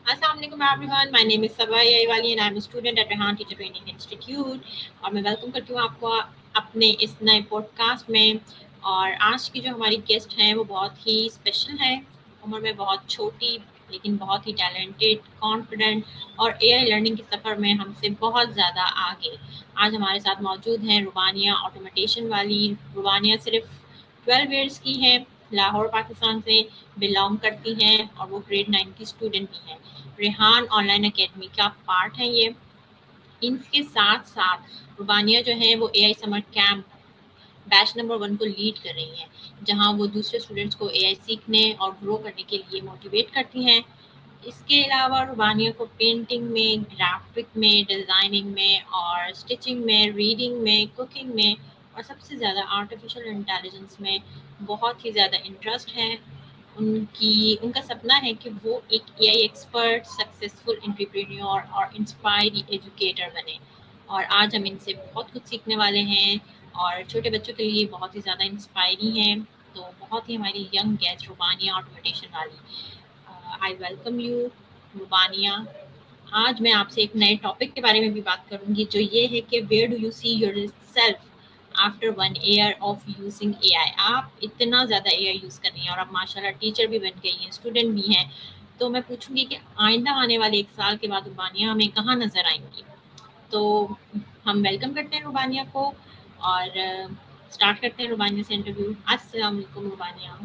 Assalamualaikum everyone. My name is Sabah Yaiwali and I'm a student at Rehan Teacher Training Institute और मैं welcome करती हूँ आपको अपने इस नए पॉडकास्ट में। और आज की जो हमारी गेस्ट हैं वो बहुत ही स्पेशल है। उम्र में बहुत छोटी लेकिन बहुत ही टैलेंटेड, कॉन्फिडेंट और एआई लर्निंग के सफ़र में हमसे बहुत ज़्यादा आगे। आज हमारे साथ मौजूद हैं रुबानिया, ऑटोमेटेशन वाली। रुबानिया सिर्फ 12 ईयर्स की हैं, लाहौर पाकिस्तान से बिलोंग करती हैं और वो ग्रेड 9 की स्टूडेंट भी हैं। रेहान ऑनलाइन एकेडमी का पार्ट है ये। इनके साथ-साथ रुबानिया जो है वो AI summer camp batch number 1 को लीड कर रही हैं, जहाँ वो दूसरे स्टूडेंट्स को एआई सीखने और ग्रो करने के लिए मोटिवेट करती हैं। इसके अलावा रुबानिया को पेंटिंग में, ग्राफ़िक में, डिज़ाइनिंग में और स्टिचिंग में, रीडिंग में, कुकिंग में और सबसे ज़्यादा आर्टिफ़िशियल इंटेलिजेंस में बहुत ही ज़्यादा इंटरेस्ट है। उनका सपना है कि वो एक एआई एक्सपर्ट, सक्सेसफुल एंटरप्रेन्योर और इंस्पायर्ड एजुकेटर बने। और आज हम इनसे बहुत कुछ सीखने वाले हैं और छोटे बच्चों के लिए बहुत ही ज़्यादा इंस्पायरिंग है। तो बहुत ही हमारी यंग गेस्ट रुबानिया ऑटोमेटेशन वाली। I welcome you Rubania. आज मैं आपसे एक नए टॉपिक के बारे में भी बात करूंगी, जो ये है कि where do you see yourself after 1 year of using AI. आप इतना ज़्यादा एआई यूज़ कर रही हैं और अब माशाल्लाह टीचर भी बन गई हैं, स्टूडेंट भी हैं। तो मैं पूछूंगी कि आइंदा आने वाले 1 साल के बाद रुबानिया हमें कहाँ नज़र आएंगी। तो हम वेलकम करते हैं रुबानिया को और स्टार्ट करते हैं रुबानिया से इंटरव्यू। अस्सलाम वालेकुम रुबानिया।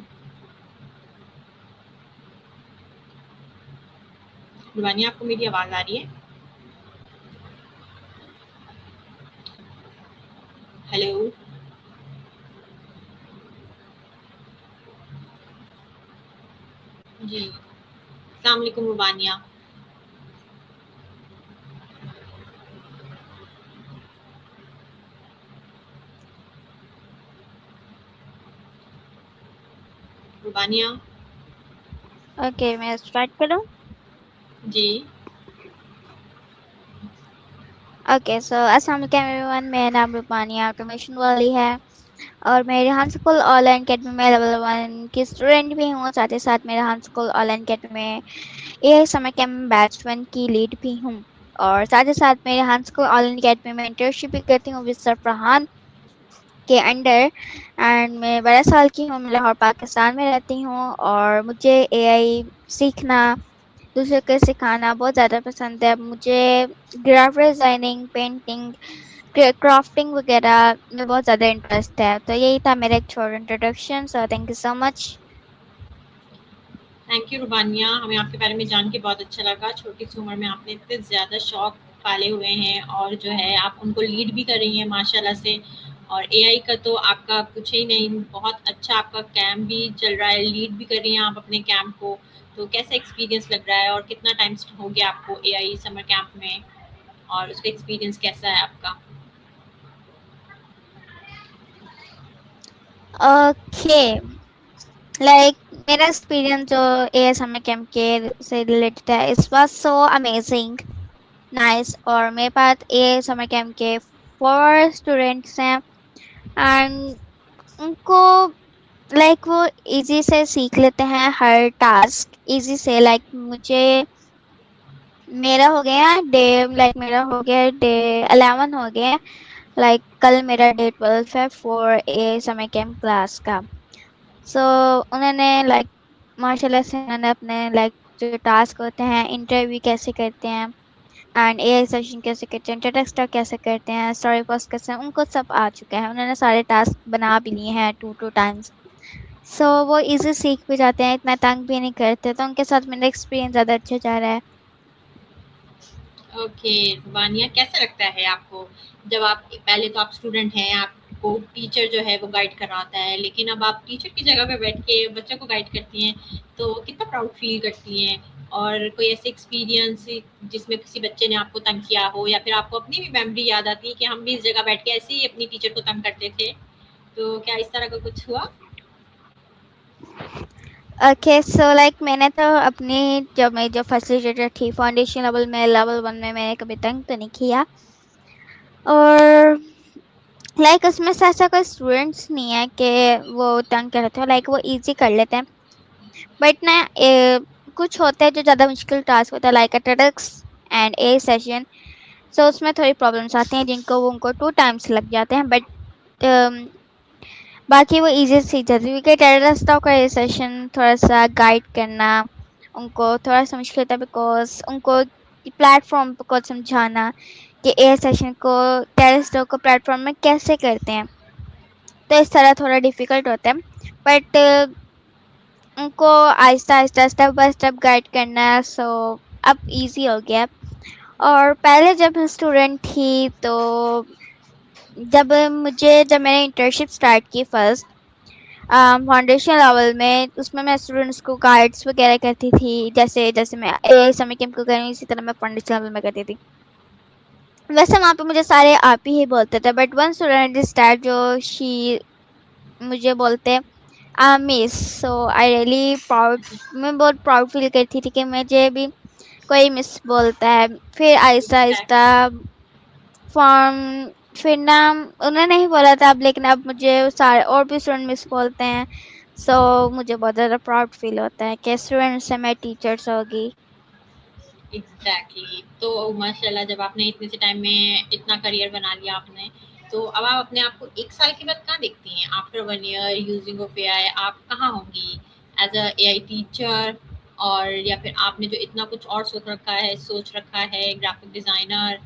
रुबानिया, आपको मेरी आवाज़ आ रही है? हेलो। जी, अस्सलाम वालेकुम रुबानिया। रुबानिया। ओके, मैं स्टार्ट करूँ? जी। ओके, सो अस्सलाम वालेकुम एवरीवन। मेरा नाम रूपानी ऑटोमेशन वाली है और मैं रेहान स्कूल ऑनलाइन अकेडमी में लेवल 1 की स्टूडेंट भी हूँ। साथ ही साथ मैं रेहान स्कूल ऑनलाइन अकेडमी में एआई समर कैम्प बैच 1 की लीड भी हूँ। और साथ ही साथ मैं रेहान स्कूल ऑनलाइन अकेडमी में इंटर्नशिप भी करती हूँ विद सर फरहान के अंडर। एंड मैं 12 साल की हूँ, मैं लाहौर पाकिस्तान में रहती हूँ और मुझे एआई सीखना, दूसरे को सिखाना बहुत ज़्यादा पसंद है। मुझे ग्राफिक डिज़ाइनिंग, पेंटिंग, क्राफ्टिंग वगैरह में बहुत ज़्यादा इंटरेस्ट है। तो यही था मेरा एक छोटा introduction. So thank you so much. Thank you Rubania, हमें आपके बारे में जान के बहुत अच्छा लगा। छोटी सी उम्र में आपने इतने ज़्यादा शौक पाले हुए हैं और जो है आप उनको लीड भी कर रही हैं माशाल्लाह से। और एआई का तो आपका कुछ ही नहीं, बहुत अच्छा आपका कैंप भी चल रहा है, लीड भी कर रही हैं आप अपने कैंप को। तो कैसा एक्सपीरियंस लग रहा है और कितना टाइम हो गया आपको एआई समर कैंप में, और उसका एक्सपीरियंस कैसा है आपका? ओके, लाइक मेरा एक्सपीरियंस जो एएसएम कैंप के से रिलेटेड है, इस वाज सो अमेजिंग, नाइस। और मेरे पास एएसएम कैंप के 4 स्टूडेंट्स हैं एंड उनको लाइक वो इजी से सीख लेते हैं हर टास्क इजी से। लाइक मुझे मेरा हो गया डे लाइक मेरा हो गया डे 11 हो गया। लाइक कल मेरा डे 12 है फॉर ए समय कैंप क्लास का। सो उन्होंने लाइक माशाल्लाह से उन्होंने अपने लाइक जो टास्क होते हैं, इंटरव्यू कैसे करते हैं एंड एआई सेशन कैसे करते हैं, टेक्स्ट कैसे करते हैं, स्टोरी पोस्ट कैसे, उनको सब आ चुका है। उन्होंने सारे टास्क बना भी लिए हैं 2 टाइम्स। सो वो इजी सीख भी जाते हैं, इतना तंग भी नहीं करते। तो उनके साथ मेरा एक्सपीरियंस ज़्यादा अच्छा जा रहा है। ओके, वानिया, कैसा लगता है आपको जब आप पहले तो आप स्टूडेंट हैं, आपको टीचर जो है वो गाइड कराता है, लेकिन अब आप टीचर की जगह पे बैठ के बच्चों को गाइड करती हैं, तो कितना प्राउड फील करती हैं? और कोई ऐसे एक्सपीरियंस जिसमें किसी बच्चे ने आपको तंग किया हो, या फिर आपको अपनी भी मेमोरी याद आती है कि हम भी इस जगह बैठ के ऐसे ही अपनी टीचर को तंग करते थे, तो क्या इस तरह का कुछ हुआ? ओके, सो लाइक मैंने तो अपनी जब मैं जो फैसिलिटेटर थी फाउंडेशन लेवल में, लेवल 1 में मैंने कभी तंग तो नहीं किया। और लाइक उसमें से ऐसा कोई स्टूडेंट्स नहीं है कि वो तंग करते हो, लाइक वो इजी कर लेते हैं। बट ना कुछ होते हैं जो ज़्यादा मुश्किल टास्क होता है, लाइक एटेटिक्स एंड ए सेशन। सो उसमें थोड़ी प्रॉब्लम्स आती हैं जिनको वो उनको 2 टाइम्स लग जाते हैं, बट बाकी वो ईज़ी सीख जाती है, क्योंकि टेररिस्टों का ये सेशन थोड़ा-सा गाइड करना उनको थोड़ा-सा मुश्किल होता है, बिकॉज़ उनको प्लेटफ़ॉर्म को समझाना कि ए सेशन को टेररिस्टों को प्लेटफ़ॉर्म में कैसे करते हैं। तो इस तरह थोड़ा डिफ़िकल्ट होता है, बट उनको आहिस्ता-आहिस्ता, स्टेप बाय स्टेप गाइड करना है, सो अब ईज़ी हो गया है। और पहले जब मैं स्टूडेंट थी, तो जब मैंने इंटर्नशिप स्टार्ट की फर्स्ट फाउंडेशन लेवल में, उसमें मैं स्टूडेंट्स को गाइड्स वगैरह करती थी, जैसे जैसे मैं ए समय कैम्प को कर रही हूँ इसी तरह मैं फाउंडेशन लेवल में करती थी। वैसे वहाँ पे मुझे सारे आप ही बोलते थे, but one student is that जो शी मुझे बोलते miss, so I really proud, मैं बहुत प्राउड फील करती थी कि मुझे भी कोई मिस बोलता है। फिर आहिस्ता आहिस्ता एग्जैक्टली। फॉर्म, फिर नाम उन्होंने नहीं बोला था अब, लेकिन अब मुझे सारे और भी स्टूडेंट मिस बोलते हैं। सो मुझे बहुत ज़्यादा प्राउड फील होता है कि स्टूडेंट से मैं टीचर्स होगी। एग्जैक्टली। तो माशाल्लाह, जब आपने इतने से टाइम में इतना करियर बना लिया आपने, तो अब आप अपने आप को 1 साल के बाद कहाँ देखती हैं? After 1 year using of AI आप कहाँ होंगी? एज़ अ एआई टीचर, और या फिर आपने जो इतना कुछ और सोच रखा है ग्राफिक डिज़ाइनर,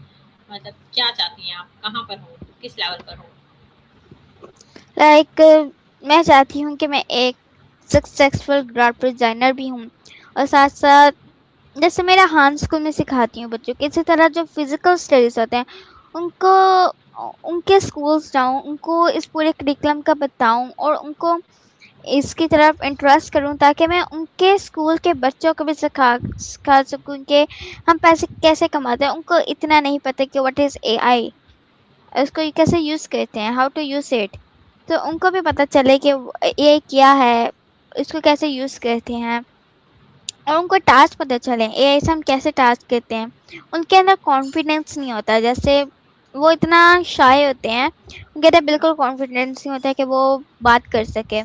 मतलब क्या चाहती हैं आप? कहाँ पर हो? किस लेवल पर हो? लाइक मैं चाहती हूँ कि मैं एक सक्सेसफुल ग्राफिक डिजाइनर भी हूँ, और साथ साथ जैसे मेरा हान स्कूल में सिखाती हूँ बच्चों को, इसी तरह जो फिजिकल स्टडीज होते हैं उनको उनके स्कूल्स जाऊँ, उनको इस पूरे करिकुलम का बताऊँ और उनको इसकी तरफ इंटरेस्ट करूँ, ताकि मैं उनके स्कूल के बच्चों को भी सिखा सिखा सकूँ कि हम पैसे कैसे कमाते हैं। उनको इतना नहीं पता कि व्हाट इज़ एआई, उसको ये कैसे यूज़ करते हैं, हाउ टू यूज़ इट। तो उनको भी पता चले कि ये क्या है, इसको कैसे यूज़ करते हैं, और उनको टास्क पता चले एआई से हम कैसे टास्क करते हैं। उनके अंदर कॉन्फिडेंस नहीं होता, जैसे वो इतना शाय होते हैं, उनके अंदर बिल्कुल कॉन्फिडेंस नहीं होता है कि वो बात कर सके।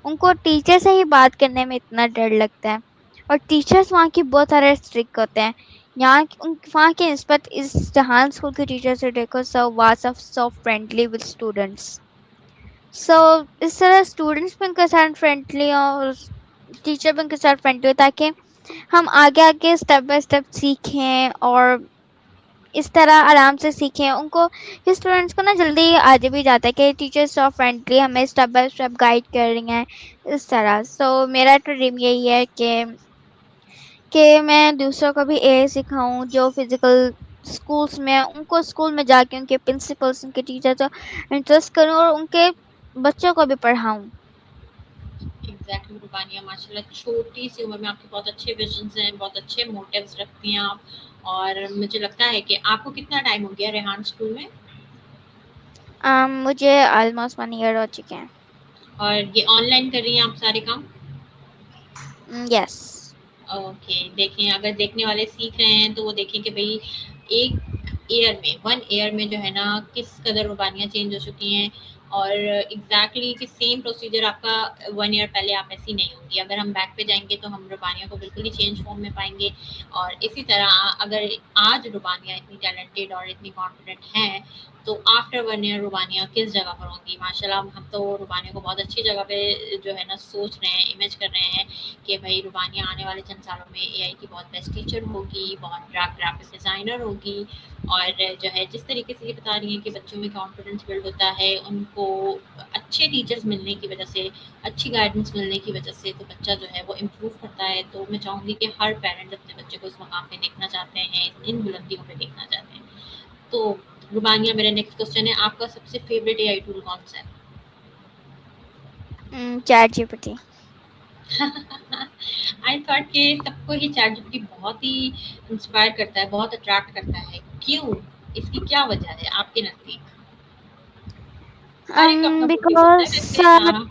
उनको टीचर से ही बात करने में इतना डर लगता है, और टीचर्स वहाँ की बहुत सारे स्ट्रिक्ट होते हैं। वहाँ के निस्बत इस जहान स्कूल के टीचर से देखो, so was of so friendly with students. So इस तरह स्टूडेंट्स भी उनके साथ फ्रेंडली और टीचर भी उनके साथ फ्रेंडली हो, ताकि हम आगे आगे स्टेप बाय स्टेप सीखें और इस तरह आराम से सीखें। उनको स्टूडेंट्स को ना जल्दी आ भी जाता है कि टीचर्स सो फ्रेंडली हमें स्टेप बाय स्टेप गाइड कर रही हैं, इस तरह। सो मेरा तो ड्रीम यही है कि मैं दूसरों को भी ये सिखाऊं, जो फिजिकल स्कूल्स में उनको स्कूल में जाके उनके प्रिंसिपल्स उनके टीचर्स इंटरेस्ट करूं और उनके बच्चों को भी पढ़ाऊं। एग्जैक्टली रुबानिया, माशाल्लाह छोटी सी उम्र में आपके बहुत अच्छे विजन्स हैं, बहुत अच्छे मोटिव्स रखती हैं आप। और मुझे लगता है कि आपको कितना टाइम हो गया रेहान स्कूल में? मुझे ऑलमोस्ट 1 ईयर हो चुके हैं। और ये ऑनलाइन कर रही हैं आप सारे काम? यस। ओके, देखें अगर देखने वाले सीख रहे हैं तो वो देखें कि भाई एक ईयर में 1 ईयर में जो है ना किस कदर रुबानियाँ चेंज हो चुकी हैं। और एग्जैक्टली कि सेम प्रोसीजर आपका 1 ईयर पहले आप ऐसी नहीं होंगी। अगर हम बैक पे जाएंगे तो हम रुबानिया को बिल्कुल ही चेंज फॉर्म में पाएंगे। और इसी तरह अगर आज रुबानिया इतनी टैलेंटेड और इतनी कॉन्फिडेंट हैं, तो आफ्टर 1 ईयर रुबानिया किस जगह पर होंगी? माशाल्लाह, हम तो रुबानिया को बहुत अच्छी जगह पे जो है ना सोच रहे हैं, इमेज कर रहे हैं कि भाई रुबानिया आने वाले चंद सालों में एआई की बहुत बेस्ट टीचर होगी, बहुत ग्राफिक डिज़ाइनर होगी। और जो है जिस तरीके से ये बता रही हैं कि बच्चों में कॉन्फिडेंस बिल्ड होता है उनको अच्छे टीचर्स मिलने की वजह से, अच्छी गाइडेंस मिलने की वजह से, तो बच्चा जो है वो इम्प्रूव करता है। तो मैं चाहूँगी कि हर पेरेंट्स अपने बच्चे को इस मकाम पे देखना चाहते हैं, इन बुलंदियों पे देखना चाहते हैं। तो रुबानिया, मेरा नेक्स्ट क्वेश्चन है, आपका सबसे फेवरेट एआई टूल कौन सा है? Chat GPT. आई थॉट कि सबको ही चैट जीपीटी बहुत ही इंस्पायर करता है, बहुत अट्रैक्ट करता है। क्यों? इसकी क्या वजह है आपके नज़दीक? हर एक का अपना मोटिव होता है बिकॉज वैसे। हाँ।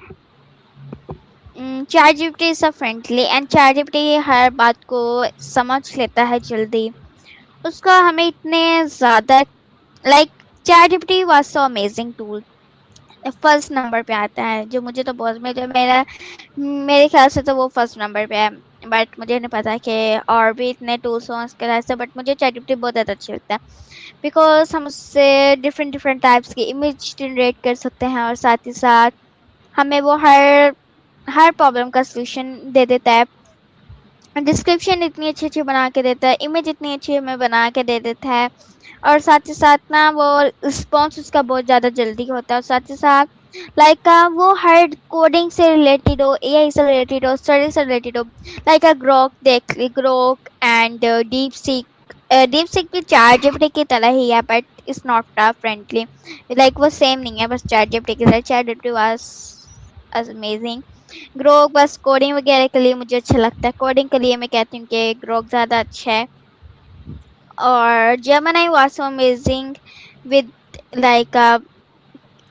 ChatGPT is friendly and ChatGPT हर बात को समझ लेता है जल्दी। उसका हमें इतने ज़्यादा, like chat GPT was so amazing tool, first number पे आता है, जो मुझे तो बहुत मुझे मेरा मेरे ख्याल से तो वो फर्स्ट नंबर पे है। बट मुझे नहीं पता कि और भी इतने टूल्स हों उसके वजह से, बट मुझे चैटजीपीटी बहुत ज़्यादा अच्छा लगता है बिकॉज हम उससे डिफरेंट डिफरेंट टाइप्स की इमेज जनरेट कर सकते हैं, और साथ ही साथ हमें वो हर प्रॉब्लम का सोल्यूशन दे देता है। डिस्क्रिप्शन इतनी अच्छी अच्छी बना के देता है, इमेज इतनी अच्छी हमें बना के दे देता है, और साथ ही साथ ना वो रिस्पॉन्स उसका बहुत ज़्यादा जल्दी होता है। और साथ ही साथ लाइक वो हर कोडिंग से रिलेटेड हो, एआई से रिलेटेड हो, स्टडी से रिलेटेड हो। लाइक ग्रोक देख ली, ग्रोक एंड डीप सीक भी चैट जीपीटी की तरह ही है, but it's not friendly. Like वो सेम नहीं है, बस चैट जीपीटी की तरह। Chat GPT was amazing. Grok बस कोडिंग वगैरह के लिए मुझे अच्छा लगता है, कोडिंग के लिए मैं कहती हूँ कि ग्रोक ज़्यादा अच्छा है। और Gemini was so amazing with like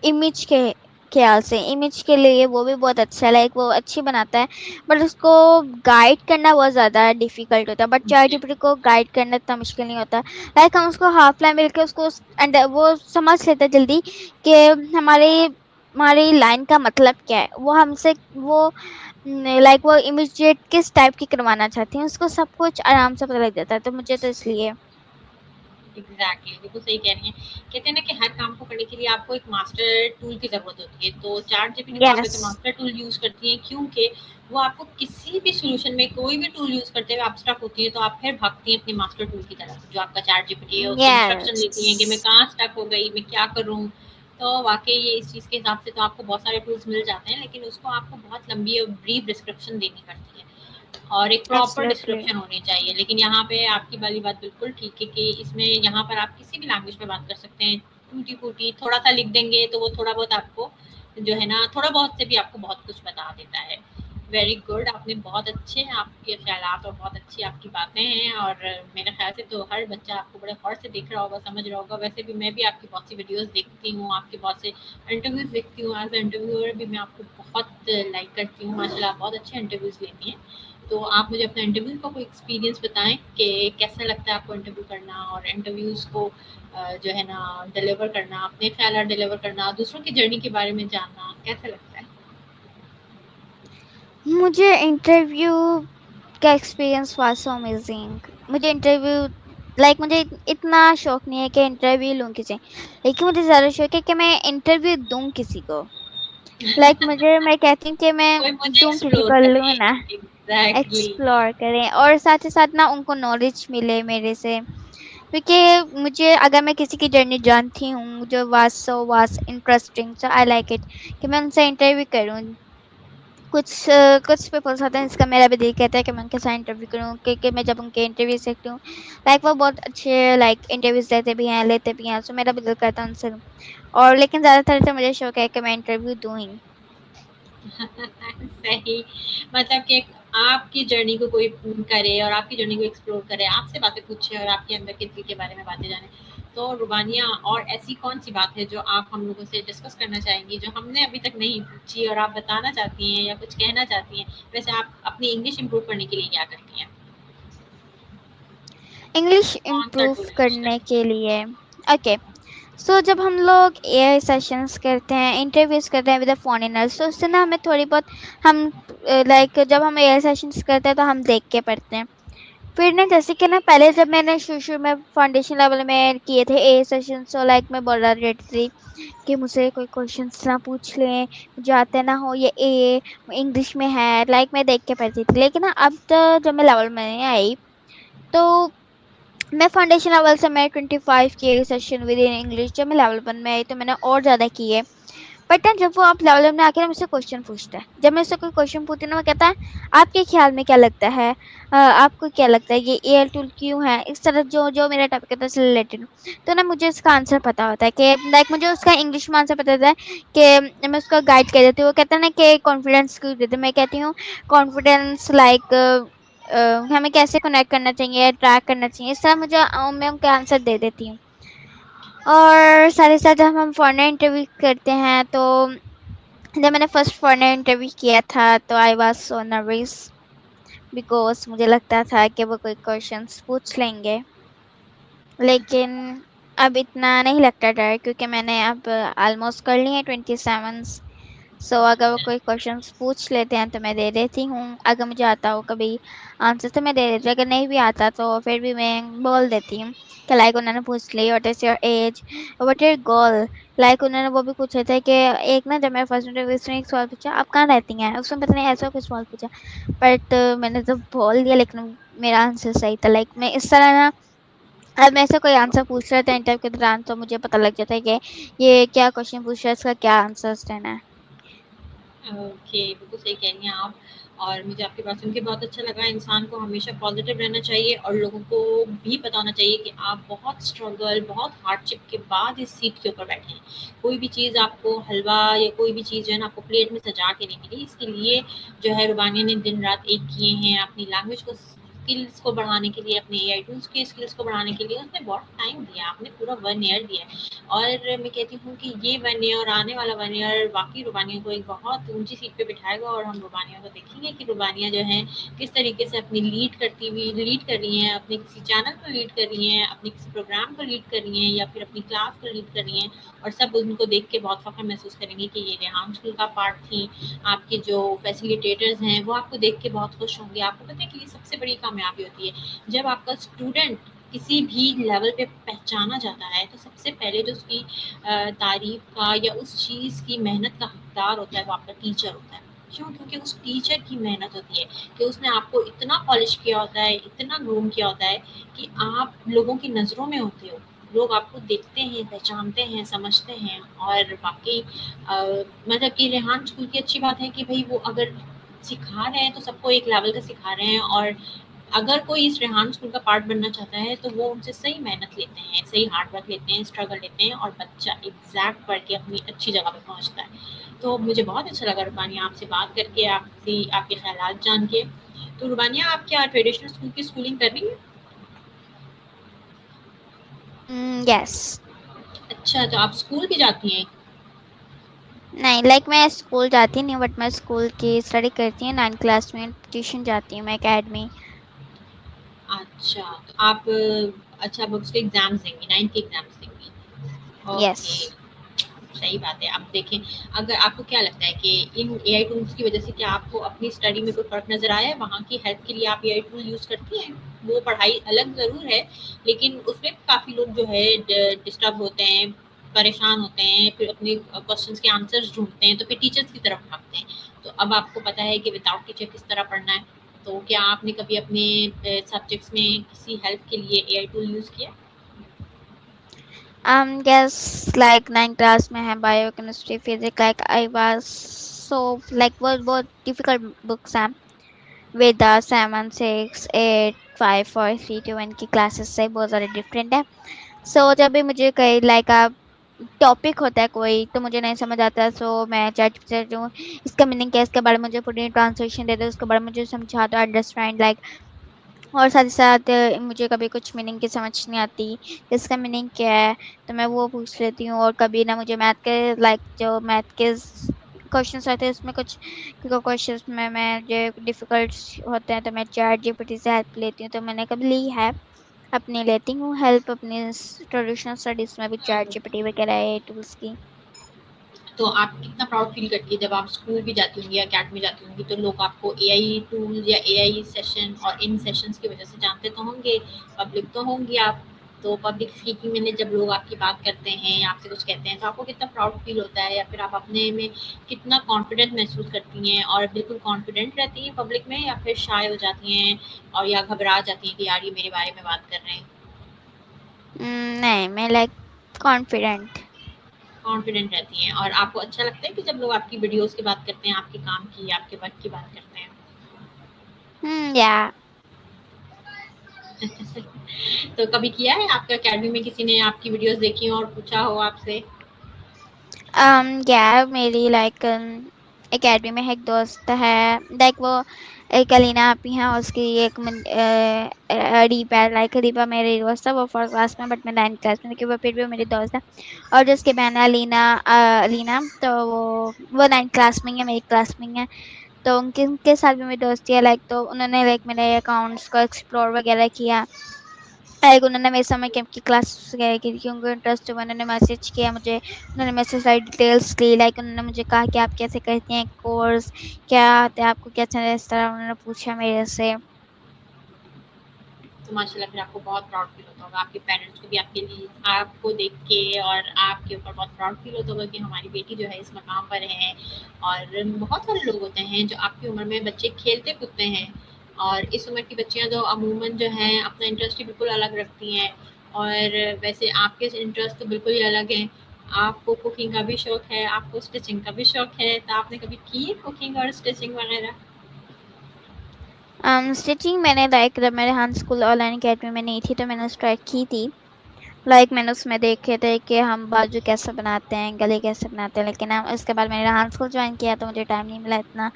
image के ख्याल से, इमेज के लिए वो भी बहुत अच्छा है, लाइक वो अच्छी बनाता है, बट उसको गाइड करना बहुत ज़्यादा डिफिकल्ट होता है। But chat G. जीपीटी को गाइड करना इतना मुश्किल नहीं होता। लाइक हम उसको हाफ लाइन मिल के उसको एंड वो समझ लेता है जल्दी कि हमारी हमारी लाइन का मतलब क्या है, वो हमसे वो लाइक वो इमिजिएट किस टाइप की करवाना चाहती हैं, उसको सब कुछ आराम से पता लग जाता है, तो मुझे तो इसलिए। एग्जैक्टली, बिल्कुल सही कह रही हैं। कहते हैं ना कि हर काम को करने के लिए आपको एक मास्टर टूल की ज़रूरत होती है, तो चैट जीपीटी को आप yes. As a master tool use करती हैं, क्योंकि वो आपको किसी भी सॉल्यूशन में कोई भी टूल यूज़ करते हुए आप स्टक होती हैं, तो आप फिर भागती हैं अपने मास्टर टूल की तरफ, जो आपका चैट जीपीटी है, उससे इंस्ट्रक्शन यस। लेती हैं कि मैं कहाँ स्टक हो गई, मैं क्या करूँ? तो वाक़ई ये इस चीज़ के हिसाब से तो आपको बहुत सारे टूल्स मिल जाते हैं, लेकिन उसको आपको बहुत लंबी और ब्रीफ डिस्क्रिप्शन देनी पड़ती है। और एक प्रॉपर एब्सोल्युटली। डिस्क्रिप्शन होनी चाहिए। लेकिन यहाँ पे आपकी वाली बात बिल्कुल ठीक है कि इसमें यहाँ पर आप किसी भी लैंग्वेज में बात कर सकते हैं। टूटी-फूटी थोड़ा-सा लिख देंगे तो वो थोड़ा बहुत आपको जो है ना, थोड़ा बहुत से भी आपको बहुत कुछ बता देता है। वेरी गुड, आपने बहुत अच्छे हैं आपके ख़्यालात और बहुत अच्छी आपकी बातें हैं, और मेरे ख़्याल से तो हर बच्चा आपको बड़े गौर से देख रहा होगा, समझ रहा होगा। वैसे भी मैं भी आपकी बहुत सी वीडियोज़ देखती हूँ, आपके बहुत से इंटरव्यूज़ देखती हूँ। एज़ अ इंटरव्यूअर भी मैं आपको बहुत लाइक करती हूँ, माशाल्लाह आप बहुत अच्छे इंटरव्यूज़ लेती हैं। तो आप मुझे अपना इंटरव्यू का कोई एक्सपीरियंस बताएँ कि कैसा लगता है आपको इंटरव्यू करना, और इंटरव्यूज़ को जो है ना डिलीवर करना, अपने ख़्यालात डिलीवर करना, दूसरों की जर्नी के बारे में जानना, कैसा लगता है? मुझे इंटरव्यू का एक्सपीरियंस वाज सो अमेजिंग। मुझे इंटरव्यू लाइक मुझे इतना शौक नहीं है कि इंटरव्यू लूँ किसी, लेकिन मुझे ज़्यादा शौक है कि मैं इंटरव्यू दूँ किसी को। लाइक मुझे मैं कहती हूँ कि मैं कोई मुझे दूँ किसी एक्सप्लोर को, लूँ करे। ना, एग्ज़ैक्टली। एक्सप्लोर करें, और साथ ही साथ ना उनको नॉलेज मिले मेरे से। क्योंकि मुझे अगर मैं किसी की जर्नी जानती हूँ जो was interesting, so I like it कि मैं उनसे इंटरव्यू करूँ। कुछ पीपल्स होते हैं जिसका मेरा भी दिल कहता है कि मैं उनके साथ इंटरव्यू करूँ, क्योंकि मैं जब उनके इंटरव्यू देखती हूँ लाइक वो बहुत अच्छे लाइक इंटरव्यूज देते भी हैं, लेते भी हैं, सो मेरा भी दिल करता है उनसे लूँ। और लेकिन ज़्यादातर से मुझे शौक है कि मैं इंटरव्यू दूँ ही। सही, मतलब कि आपकी जर्नी को कोई करे और आपकी जर्नी को एक्सप्लोर करे, आपसे बातें पूछे और आपके अंदर के दिल के बारे में बातें जाने। तो रुबानिया, और ऐसी कौन-सी बात है जो आप हम लोगों से डिस्कस करना चाहेंगी, जो हमने अभी तक नहीं पूछी और आप बताना चाहती हैं या कुछ कहना चाहती हैं? वैसे आप अपनी इंग्लिश इम्प्रूव करने के लिए क्या करती हैं? इंग्लिश कौन-सा इम्प्रूव टूल यूज़ करने करती के लिए ओके, सो जब हम लोग एआई सेशंस करते हैं, इंटरव्यूज करते हैं विद फॉरेनर्स, तो उससे ना हमें थोड़ी बहुत हम लाइक जब हम एआई सेशंस करते हैं तो हम देख के पढ़ते हैं। फिर ना जैसे कि ना पहले जब मैंने शुरू में फाउंडेशन लेवल में किए थे ए सेशन, सो लाइक मैं बोल रहा रहती थी कि मुझे कोई क्वेश्चंस ना पूछ लें, मुझे आता ना हो, ये ए इंग्लिश में है, लाइक मैं देख के पढ़ती थी। लेकिन ना अब तो जब मैं लेवल में आई, तो मैं फाउंडेशन लेवल से मैं 25 किए सेशन विद इन इंग्लिश। जब मैं लेवल 1 में आई तो मैंने और ज़्यादा किए। बट ना जब वो आप लेवल में आके ना मुझसे क्वेश्चन पूछता है, जब मैं उससे कोई क्वेश्चन पूछती हूँ ना, वो कहता है आपके ख्याल में क्या लगता है, आपको क्या लगता है ये एआई टूल क्यों है, इस तरह जो जो मेरा टॉपिक है तो उससे रिलेटेड। तो ना मुझे इसका आंसर पता होता है कि लाइक मुझे उसका इंग्लिश में आंसर पता होता है कि मैं उसका गाइड कर देती हूँ। वो कहता है ना कि कॉन्फिडेंस क्यों देते, मैं कहती हूँ कॉन्फिडेंस लाइक हमें कैसे कनेक्ट करना चाहिए, ट्रैक करना चाहिए, इस तरह मुझे मैं उनका आंसर दे देती हूँ। और साथ ही साथ जब हम फॉरनर इंटरव्यू करते हैं, तो जब मैंने फर्स्ट फॉरनर इंटरव्यू किया था तो I was so nervous because मुझे लगता था कि वो कोई क्वेश्चंस पूछ लेंगे, लेकिन अब इतना नहीं लगता डर, क्योंकि मैंने अब ऑलमोस्ट कर लिए हैं 27। सो अगर वो अच्छा। कोई क्वेश्चंस पूछ लेते हैं तो मैं दे देती हूँ, अगर मुझे आता हो कभी आंसर तो मैं दे देती हूँ, अगर नहीं भी आता तो फिर भी मैं बोल देती हूँ कि लाइक उन्होंने पूछ ली what is your age, what your goal. Like उन्होंने वो भी पूछे थे कि एक ना, जब मैं फर्स्ट इंटरव्यू में एक सवाल पूछा आप कहाँ रहती हैं, उसमें पता नहीं ऐसा कुछ सवाल पूछा, बट मैंने तो बोल दिया, लेकिन मेरा आंसर सही था। लाइक मैं इस तरह ना, अब मेरे से कोई आंसर पूछ रहा था इंटरव्यू के दौरान तो मुझे पता लग जाता है कि ये क्या क्वेश्चन पूछ रहा है, इसका क्या आंसर देना है। ओके, बिल्कुल सही कह रही हैं आप। और मुझे आपकी बात सुन के बहुत अच्छा लगा। इंसान को हमेशा पॉजिटिव रहना चाहिए और लोगों को भी पता होना चाहिए कि आप बहुत स्ट्रगल, बहुत हार्डशिप के बाद इस सीट के ऊपर बैठे हैं। कोई भी चीज़ आपको हलवा या कोई भी चीज़ जो है ना आपको प्लेट में सजा के नहीं मिली। इसके लिए जो है रुबानिया ने दिन रात एक किए हैं अपनी लैंग्वेज को, स्किल्स को बढ़ाने के लिए, अपने एआई टूल्स के स्किल्स को बढ़ाने के लिए उसने बहुत टाइम दिया। आपने पूरा 1 ईयर दिया है। और मैं कहती हूँ कि ये 1 ईयर, आने वाला 1 ईयर वाक़ई रुबानिया को एक बहुत ऊँची सीट पे बिठाएगा और हम रुबानिया को देखेंगे कि रुबानिया जो है किस तरीके से अपनी लीड कर रही हैं, अपने किसी चैनल को लीड कर रही हैं, अपने किसी प्रोग्राम को लीड कर रही हैं या फिर अपनी क्लास को लीड कर रही हैं। और सब उनको देख के बहुत फ़ख्र महसूस करेंगे कि ये रेहान स्कूल का पार्ट थी। आपके जो फैसिलिटेटर्स हैं वो आपको देख के बहुत खुश होंगे। आपको पता है कि ये सबसे बड़ी कामयाबी होती है, जब आपका स्टूडेंट किसी भी लेवल पे पहचाना जाता है तो सबसे पहले जो उसकी तारीफ़ का या उस चीज़ की मेहनत का हकदार होता है वो आपका टीचर होता है। क्यों? क्योंकि उस टीचर की मेहनत होती है कि उसने आपको इतना पॉलिश किया होता है, इतना ग्रूम किया होता है कि आप लोगों की नज़रों में होते हो। लोग आपको देखते हैं, पहचानते हैं, समझते हैं। और वाक़ई मतलब कि रेहान स्कूल की अच्छी बात है कि भई वो अगर सिखा रहे हैं तो सबको एक लेवल का सिखा रहे हैं। और अगर कोई इस रेहान स्कूल का पार्ट बनना चाहता है तो वो उनसे सही मेहनत लेते हैं, सही हार्ड वर्क लेते हैं, स्ट्रगल लेते हैं और बच्चा एग्ज़ैक्ट पढ़ के अपनी अच्छी जगह पे पहुँचता है। तो मुझे बहुत अच्छा लगा रुबानिया आपसे बात करके, आपसे आपके ख़यालात जान के। तो रुबानिया आप क्या ट्रेडिशनल स्कूल की स्कूलिंग कर रही हैं? यस। अच्छा, तो आप स्कूल भी जाती हैं? नहीं, लाइक मैं स्कूल जाती नहीं, बट मैं स्कूल की स्टडी करती हूँ, 9 क्लास में ट्यूशन जाती हूँ मैं एकेडमी। अच्छा, तो आप अच्छा अब उसके एग्ज़ाम्स देंगी, 9th के एग्ज़ाम्स देंगी। यस। ओके, सही बात है। अब देखें, अगर आपको क्या लगता है कि इन एआई टूल्स की वज़ह से क्या आपको अपनी स्टडी में कोई फ़र्क नज़र आया है? वहाँ की हेल्प के लिए आप एआई टूल यूज़ करती हैं? वो पढ़ाई अलग ज़रूर है, लेकिन उसमें काफ़ी लोग जो है डिस्टर्ब होते हैं, परेशान होते हैं, फिर अपने क्वेश्चन्स के आंसर्स ढूँढते हैं, तो फिर टीचर्स की तरफ भागते हैं। तो अब आपको पता है कि विदाउट टीचर किस तरह पढ़ना है। तो क्या आपने कभी अपने सब्जेक्ट्स में किसी हेल्प के लिए एआई टूल यूज़ किया? यस, लाइक 9 क्लास में है biochemistry physics, like I was so, like वो बहुत डिफिकल्ट बुक्स हैं। वेदा 7 6 8 5 4 3 2 1 की क्लासेस से बहुत ज़्यादा डिफरेंट है। सो जब भी मुझे कहीं लाइक आप टॉपिक होता है कोई तो मुझे नहीं समझ आता, सो मैं चैट से जो इसका मीनिंग क्या है इसके बारे में मुझे पूरी ट्रांसलेशन दे दो, उसके बारे में मुझे समझा दो, अंडरस्टैंड लाइक। और साथ ही साथ मुझे कभी कुछ मीनिंग की समझ नहीं आती, इसका मीनिंग क्या है, तो मैं वो पूछ लेती हूँ। और कभी ना मुझे मैथ के, लाइक जो मैथ के क्वेश्चंस आते हैं उसमें कुछ क्वेश्चंस में मैं जो डिफिकल्ट होते हैं तो मैं चैट जीपीटी से हेल्प लेती हूँ, तो मैंने कभी ली है, अपनी लेती हूँ हेल्प अपनी ट्रेडिशनल स्टडीज में भी चैट जीपीटी वगैरह टूल्स की। तो आप कितना प्राउड फ़ील करती है जब आप स्कूल भी जाती होंगी या अकेडमी जाती होंगी तो लोग आपको एआई टूल या एआई सेशन और इन सेशंस की वजह से जानते तो होंगे, पब्लिक तो होंगी आप। तो पब्लिक स्पीकिंग में जब लोग आपकी बात करते हैं या आपसे कुछ कहते हैं तो आपको कितना प्राउड फ़ील होता है या फिर आप अपने में कितना कॉन्फिडेंट महसूस करती हैं और बिल्कुल कॉन्फिडेंट रहती हैं पब्लिक में या फिर शाय हो जाती हैं और या घबरा जाती हैं कि यार ये मेरे बारे में बात कर रहे हैं? नहीं, मैं लाइक कॉन्फिडेंट। कॉन्फिडेंट रहती हैं और आपको अच्छा लगता है कि जब लोग आपकी वीडियोज़ की बात करते हैं, आपके काम की, आपके वर्क की बात करते हैं? या तो कभी किया है आपके अकेडमी में किसी ने आपकी वीडियोज़ देखी हो और पूछा हो आपसे? या मेरी लाइक एकेडमी में एक दोस्त है, लाइक वो एक अलीना आपी है, उसकी एक रीपा है, लाइक रीपा मेरी दोस्त है, वो 4th क्लास में, बट मैं 9th क्लास में, लेकिन वो फिर भी वो मेरी दोस्त है। और जो उसकी बहन है अलीना, अलीना तो वो 9th क्लास में ही है, मेरी क्लास में ही है। तो उनके साथ भी मेरी दोस्ती है, लाइक तो उन्होंने लाइक मेरे अकाउंट्स को एक्सप्लोर वगैरह किया। लाइक उन्होंने मेरे समर कैंप की क्लासेस वगैरह की थी, उनको इंटरेस्ट हुआ, उन्होंने मैसेज किया मुझे, उन्होंने मेरे से सारी डिटेल्स ली। लाइक उन्होंने मुझे कहा कि आप कैसे करती हैं कोर्स, क्या आता है आपको, क्या चल रहा है, इस तरह उन्होंने पूछा मेरे से। तो माशाल्लाह फिर आपको बहुत प्राउड फील होता होगा, आपके पेरेंट्स को भी आपके लिए आपको देख के और आपके ऊपर बहुत प्राउड फील होता होगा कि हमारी बेटी जो है इस मकाम पर है। और बहुत सारे लोग होते हैं जो आपकी उम्र में बच्चे खेलते कूदते हैं, और इस उम्र की बच्चियां जो अमूमन जो हैं अपना इंटरेस्ट ही बिल्कुल अलग रखती हैं। और वैसे आपके इंटरेस्ट तो बिल्कुल ही अलग हैं। आपको कुकिंग का भी शौक है, आपको स्टिचिंग का भी शौक है, तो आपने कभी की है कुकिंग और स्टिचिंग वगैरह? स्टिचिंग मैंने लाइक जब मेरे हान स्कूल ऑनलाइन अकेडमी में नहीं थी तो मैंने स्टार्ट की थी। लाइक मैंने उसमें देखे थे कि हम बाजू कैसे बनाते हैं, गले कैसे बनाते हैं, लेकिन हम उसके बाद मैंने डांस स्कूल ज्वाइन किया तो मुझे टाइम नहीं मिला इतना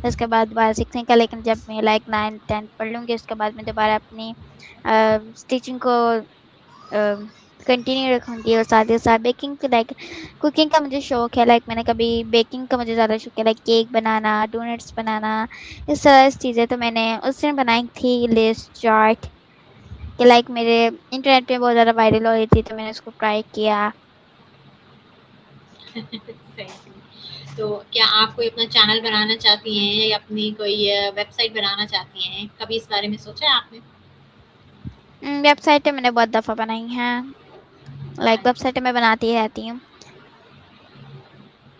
इसके बाद दोबारा सीखने का। लेकिन जब मैं लाइक 9th 10th पढ़ लूँगी उसके बाद मैं दोबारा अपनी स्टिचिंग को कंटिन्यू रखूँगी, और साथ ही साथ बेकिंग लाइक कुकिंग का मुझे शौक है। लाइक मैंने कभी बेकिंग का मुझे ज़्यादा शौक है, लाइक केक बनाना, डोनट्स बनाना, इस तरह की चीज़ें। तो मैंने उस दिन बनाई थी लिस्ट चार्ट कि लाइक मेरे इंटरनेट पे बहुत ज़्यादा वायरल हो रही थी तो मैंने उसको ट्राई किया। सही। तो क्या आप कोई अपना चैनल बनाना चाहती हैं या अपनी कोई वेबसाइट बनाना चाहती हैं? कभी इस बारे में सोचा है आपने? वेबसाइटें मैंने बहुत दफ़ा बनाई हैं, लाइक अच्छा। वेबसाइटें मैं बनाती ही रहती हूँ।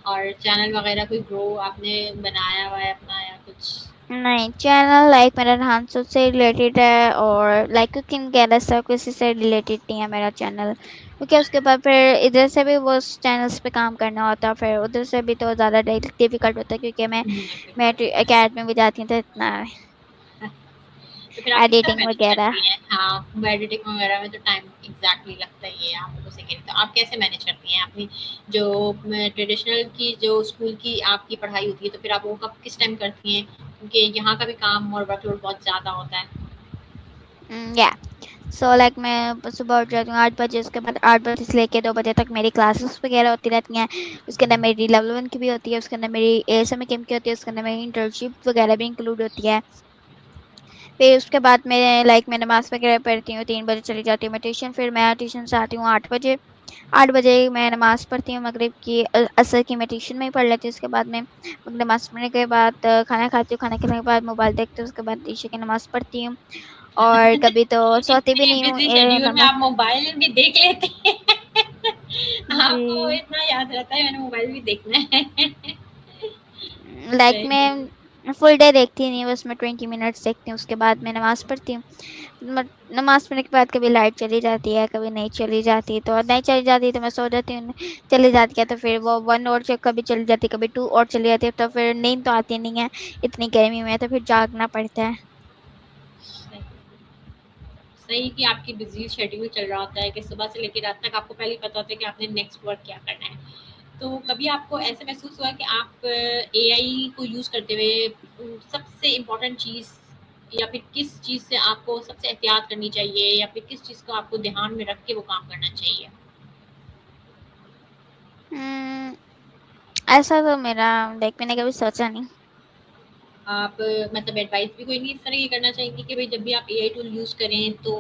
और चैनल वगैरह कोई ग्रो आपने बनाया हुआ है अपना या कुछ? नहीं, चैनल लाइक मेरा डांस से रिलेटेड है, और लाइक कुकिंग वगैरह सब किसी से रिलेटेड नहीं है मेरा चैनल, क्योंकि उसके बाद फिर इधर से भी वो चैनल्स पे काम करना होता है, फिर उधर से भी तो ज़्यादा डिफिकल्ट होता है क्योंकि मैं बिल्कुल। अकेडमी में जाती हूँ तो इतना तो फिर आप किस तरह एडिटिंग मैनेज वगैरह। करती हैं? हाँ, एडिटिंग वगैरह में तो टाइम एग्जैक्टली लगता ही है आपको सेकेंड। तो आप कैसे मैनेज करती हैं अपनी जो ट्रेडिशनल की जो स्कूल की आपकी पढ़ाई होती है, तो फिर आप वो कब किस टाइम करती हैं? क्योंकि यहाँ का भी काम और वर्कलोड बहुत ज़्यादा होता है। या सो लाइक मैं सुबह उठ जाती हूँ 8 बजे, उसके बाद 8 बजे से लेके 2 बजे तक मेरी क्लासेस वगैरह होती रहती हैं। उसके अंदर मेरी लेवल 1 की भी होती है, उसके अंदर मेरी एएसएम कैंप की होती है, उसके अंदर मेरी इंटर्नशिप वगैरह भी इंक्लूड होती है। फिर उसके बाद मैं नमाज़ वगैरह पढ़ती हूँ, 3 बजे चली जाती हूँ मैं ट्यूशन, फिर मैं ट्यूशन से आती हूँ 8 बजे। 8 बजे मैं नमाज़ पढ़ती हूँ मगरिब की, असर की मैं ट्यूशन में ही पढ़ लेती हूँ। उसके बाद मैं नमाज़ पढ़ने के बाद खाना खाती हूँ, खाना खाने के बाद मोबाइल देखती हूँ, उसके बाद ईशा की नमाज़ पढ़ती हूँ, और कभी तो सोती भी इतने नहीं हूँ बिजी शेड्यूल में समय। आप मोबाइल भी देख लेते हैं। आपको जी, इतना याद रहता है मैंने मोबाइल भी देखना है। लाइक सही। मैं फुल डे देखती नहीं, बस मैं 20 मिनट्स देखती हूँ, उसके बाद मैं नमाज़ पढ़ती हूँ। नमाज़ पढ़ने के बाद कभी लाइट चली जाती है, कभी नहीं चली जाती, तो नहीं चली जाती तो मैं सो जाती हूँ, चली जाती है तो फिर वो 1 और कभी चली जाती है, कभी 2 और चली जाती है, तो फिर नींद तो आती नहीं है इतनी गर्मी में, तो फिर जागना पड़ता है। सही। सही कि आपकी बिजी शेड्यूल चल रहा होता है कि सुबह से लेकर रात तक आपको पहले ही पता होता है कि आपने नेक्स्ट वर्क क्या करना है। तो कभी आपको ऐसे महसूस हुआ कि आप एआई को यूज़ करते हुए सबसे इम्पोर्टेंट चीज़ या फिर किस चीज़ से आपको सबसे एहतियात करनी चाहिए, या फिर किस चीज़ को आपको ध्यान में रख के वो काम करना चाहिए? हम्म, ऐसा तो मेरा लाइक मैंने कभी सोचा नहीं। आप मतलब एडवाइस भी कोई नहीं इस तरह की करना चाहेंगे कि भाई जब भी आप एआई टूल यूज़ करें तो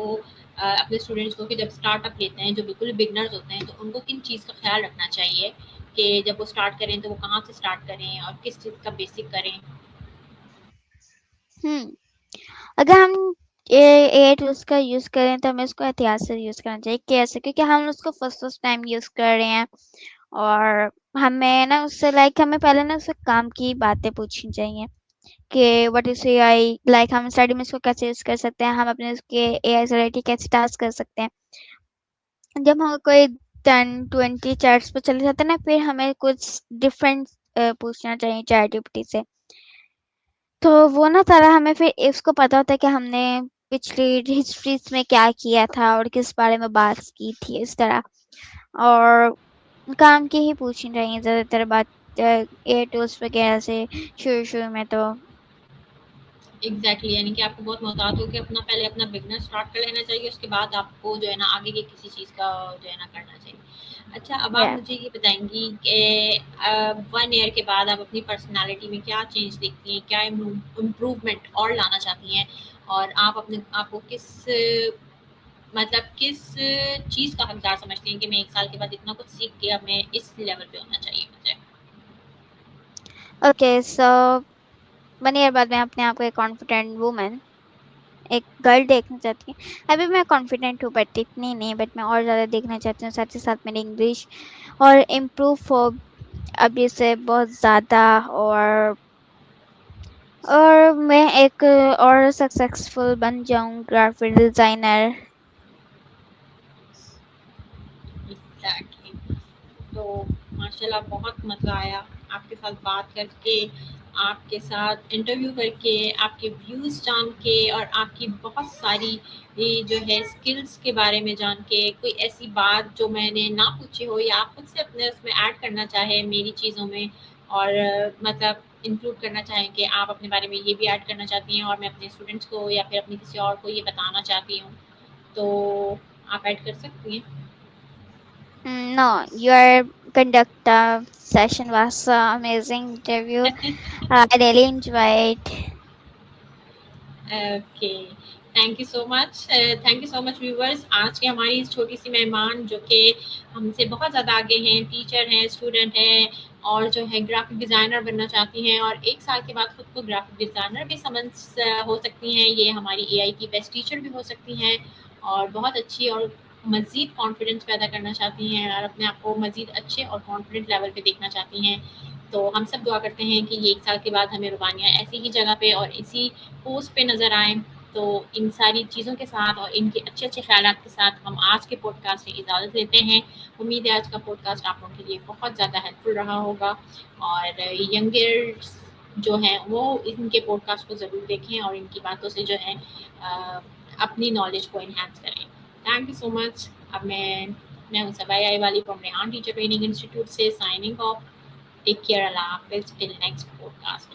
अपने स्टूडेंट्स को कि जब स्टार्टअप लेते हैं जो बिल्कुल बिगनर्स होते हैं, तो उनको किन चीज़ का ख्याल रखना चाहिए कि जब वो स्टार्ट करें तो वो कहाँ से स्टार्ट करें और किस चीज़ का बेसिक करें? हम्म अगर हम एआई टूल्स का यूज़ करें तो हमें उसको एहतियात से यूज़ करना चाहिए। कैसे? क्योंकि हम उसको फर्स्ट फर्स्ट टाइम यूज़ कर रहे हैं, और हमें ना उससे लाइक हमें पहले ना उससे काम की बातें पूछनी चाहिए कि व्हाट इज़ एआई, लाइक हम स्टडी में इसको कैसे यूज़ कर सकते हैं, हम अपने उसके एआई से रिलेटेड कैसे टास्क कर सकते हैं। जब हम कोई 10-20 चैट्स पे चले जाते हैं ना, फिर हमें कुछ डिफरेंट पूछना चाहिए चैट जीपीटी से। तो वो ना सारा हमें फिर इसको पता होता है कि हमने पिछली हिस्ट्रीज में क्या किया था और किस बारे में बात की थी, इस तरह। और काम की ही पूछनी चाहिए ज़्यादातर बात एयर टूल्स वगैरह से शुरू शुरू में तो। एग्जैक्टली, यानी कि आपको बहुत मोहतात हो कि अपना पहले अपना बिजनेस स्टार्ट कर लेना चाहिए, उसके बाद आपको जो है ना आगे की किसी चीज़ का जो है ना करना चाहिए। अच्छा, अब आप या मुझे ये बताएंगी कि 1 ईयर के बाद आप अपनी पर्सनालिटी में क्या चेंज देखती हैं, क्या इम्प्रूवमेंट और लाना चाहती हैं, और आप अपने आप को किस मतलब किस चीज़ का हकदार समझती हैं कि मैं 1 साल के बाद इतना कुछ सीख के अब मैं इस लेवल पे होना चाहिए मुझे? ओके, सो 1 ईयर बाद मैं अपने आप को एक कॉन्फिडेंट वुमन, एक गर्ल देखना चाहती हूँ। अभी मैं कॉन्फिडेंट हूँ बट इतनी नहीं, बट मैं और ज़्यादा देखना चाहती हूँ। साथ ही साथ मेरी इंग्लिश और इम्प्रूव हो अभी से बहुत ज़्यादा, और मैं एक और सक्सेसफुल बन जाऊँ ग्राफिक डिज़ाइनर। एग्ज़ैक्टली। तो माशाल्लाह बहुत मज़ा आया आपके साथ बात करके, आपके साथ इंटरव्यू करके, आपके व्यूज़ जान के और आपकी बहुत सारी ये जो है स्किल्स के बारे में जान के। कोई ऐसी बात जो मैंने ना पूछी हो या आप खुद से अपने उसमें ऐड करना चाहें मेरी चीज़ों में, और मतलब इंक्लूड करना चाहें कि आप अपने बारे में ये भी ऐड करना चाहती हैं और मैं अपने स्टूडेंट्स को या फिर अपने किसी और को ये बताना चाहती हूँ, तो आप ऐड कर सकती हैं। No, your conductor session was amazing interview. I really enjoyed. Okay, thank you so much. Thank you so much viewers. आज की हमारी इस छोटी सी मेहमान जो कि हमसे बहुत ज़्यादा आगे हैं, टीचर हैं, स्टूडेंट हैं और जो है ग्राफिक डिज़ाइनर बनना चाहती हैं और 1 साल के बाद खुद को ग्राफिक डिज़ाइनर भी समझ हो सकती हैं। ये हमारी एआई की बेस्ट टीचर भी हो सकती हैं और बहुत अच्छी और मज़ीद कॉन्फिडेंस पैदा करना चाहती हैं और अपने आप को मज़ीद अच्छे और कॉन्फिडेंट लेवल पे देखना चाहती हैं। तो हम सब दुआ करते हैं कि ये 1 साल के बाद हमें रुबानियाँ ऐसी ही जगह पे और इसी पोस्ट पे नज़र आएँ। तो इन सारी चीज़ों के साथ और इनके अच्छे-अच्छे ख़्यालात के साथ हम आज के पॉडकास्ट से इजाज़त लेते हैं। उम्मीद है आज का पॉडकास्ट आप लोगों के लिए बहुत ज़्यादा हेल्पफुल रहा होगा और यंगर्स जो हैं वो इनके पॉडकास्ट को ज़रूर देखें और इनकी बातों से जो है अपनी नॉलेज को एनहांस करें। Thank you so much. अब मैं हूँ Sabaya Ahwali from Rehan teacher training institute से signing off. Take care, Allah Hafiz. Till next podcast.